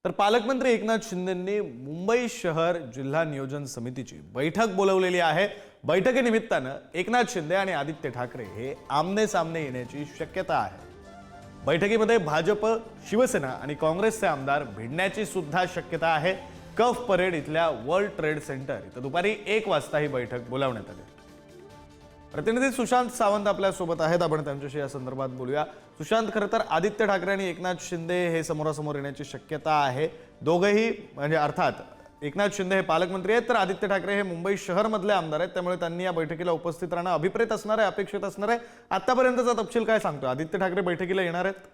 तर पालकमंत्री एकनाथ शिंदेंनी मुंबई शहर जिल्हा नियोजन समितीची बैठक बोलावलेली आहे। बैठकीनिमित्ताने एकनाथ शिंदे आणि आदित्य ठाकरे हे आमने सामने येण्याची शक्यता आहे। बैठकीमध्ये भाजप, शिवसेना आणि काँग्रेसचे आमदार भिडण्याची सुद्धा शक्यता आहे। कफ परेड इथल्या वर्ल्ड ट्रेड सेंटर इथं दुपारी 1 वाजता ही बैठक बोलावण्यात आली। प्रतिनिधी सुशांत सावंत आपल्या सोबत आहेत, आपण त्यांच्याशी या संदर्भात बोलूया। सुशांत, खरं तर आदित्य ठाकरे आणि एकनाथ शिंदे हे समोरासमोर येण्याची शक्यता आहे। दोघेही म्हणजे अर्थात एकनाथ शिंदे हे पालकमंत्री आहेत, तर आदित्य ठाकरे हे मुंबई शहर मधले आमदार आहेत, त्यामुळे त्यांनी या बैठकीला उपस्थित राहणं अभिप्रेत असणार आहे, अपेक्षित असणार आहे। आतापर्यंतचा तपशील काय सांगतो? आदित्य ठाकरे बैठकीला येणार आहेत?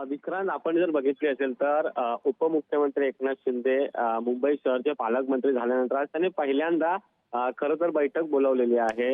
विक्रांत, आपण जर बघितले असेल तर उपमुख्यमंत्री एकनाथ शिंदे मुंबई शहरचे पालकमंत्री झाल्यानंतर आज त्यांनी पहिल्यांदा खरं तर बैठक बोलावलेली आहे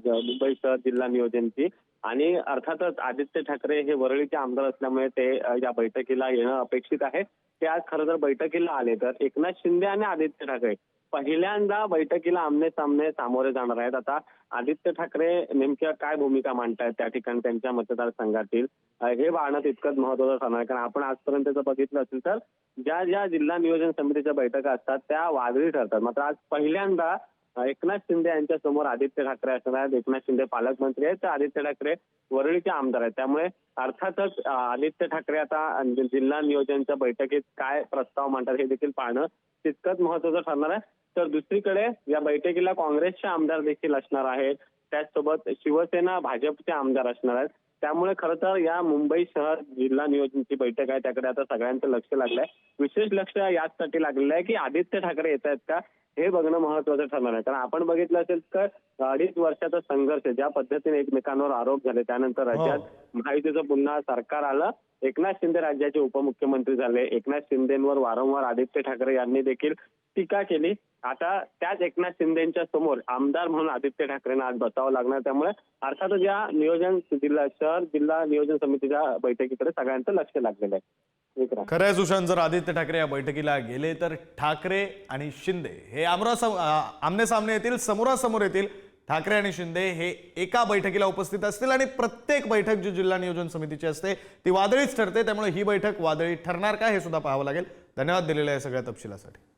मुंबई शहर जिल्हा नियोजनची। आणि अर्थातच आदित्य ठाकरे हे वरळीचे आमदार असल्यामुळे ते या बैठकीला येणं अपेक्षित आहे। ते आज खरं तर बैठकीला आले, तर एकनाथ शिंदे आणि आदित्य ठाकरे पहिल्यांदा बैठकीला आमने सामने सामोरे जाणार आहेत। आता आदित्य ठाकरे नेमक्या काय भूमिका मांडतायत त्या ठिकाणी त्यांच्या मतदारसंघातील हे पाहणं तितकंच महत्त्वाचं ठरणार आहे। कारण आपण आजपर्यंत जर बघितलं असेल तर ज्या ज्या जिल्हा नियोजन समितीच्या बैठका असतात त्या वादळी ठरतात, मात्र आज पहिल्यांदा एकनाथ शिंदे यांच्या समोर आदित्य ठाकरे असणार आहेत। एकनाथ शिंदे पालकमंत्री आहेत तर आदित्य ठाकरे वरळीचे आमदार आहेत, त्यामुळे अर्थातच आदित्य ठाकरे आता जिल्हा नियोजनच्या बैठकीत काय प्रस्ताव मांडतात हे देखील पाहणं तितकंच महत्त्वाचं ठरणार आहे। तर दुसरीकडे या बैठकीला काँग्रेसचे आमदार देखील असणार आहेत, त्याचसोबत शिवसेना, भाजपचे आमदार असणार आहेत। त्यामुळे खरं तर या मुंबई शहर जिल्हा नियोजनची बैठक आहे त्याकडे आता सगळ्यांचं लक्ष लागलंय। विशेष लक्ष याचसाठी लागलेलं आहे की आदित्य ठाकरे येत आहेत का हे बघणं महत्त्वाचं ठरणार आहे। कारण आपण बघितलं असेल तर 2.5 वर्षाचा संघर्ष, ज्या पद्धतीने एकमेकांवर आरोप झाले, त्यानंतर राज्यात महायुतीचं पुन्हा सरकार आलं, एकनाथ शिंदे राज्याचे उपमुख्यमंत्री झाले, एकनाथ शिंदेंवर वारंवार आदित्य ठाकरे यांनी देखील टीका केली। आता त्याच एकनाथ शिंदेच्या समोर आमदार म्हणून आदित्य ठाकरेंना आज बसावं लागणार, त्यामुळे अर्थातच या नियोजन जिल्हा नियोजन समितीच्या बैठकीकडे सगळ्यांचं लक्ष लागलेलं आहे। खरं आहे सुशांत, जर आदित्य ठाकरे या बैठकीला गेले तर ठाकरे आणि शिंदे हे आमने सामने येतील, समोरासमोर येतील। ठाकरे आणि शिंदे हे एका बैठकीला उपस्थित असतील आणि प्रत्येक बैठक जी जिल्हा नियोजन समितीची असते ती वादळीच ठरते, त्यामुळे ही बैठक वादळी ठरणार का हे सुद्धा पाहावं लागेल। धन्यवाद दिलेल्या या सगळ्या तपशिलासाठी।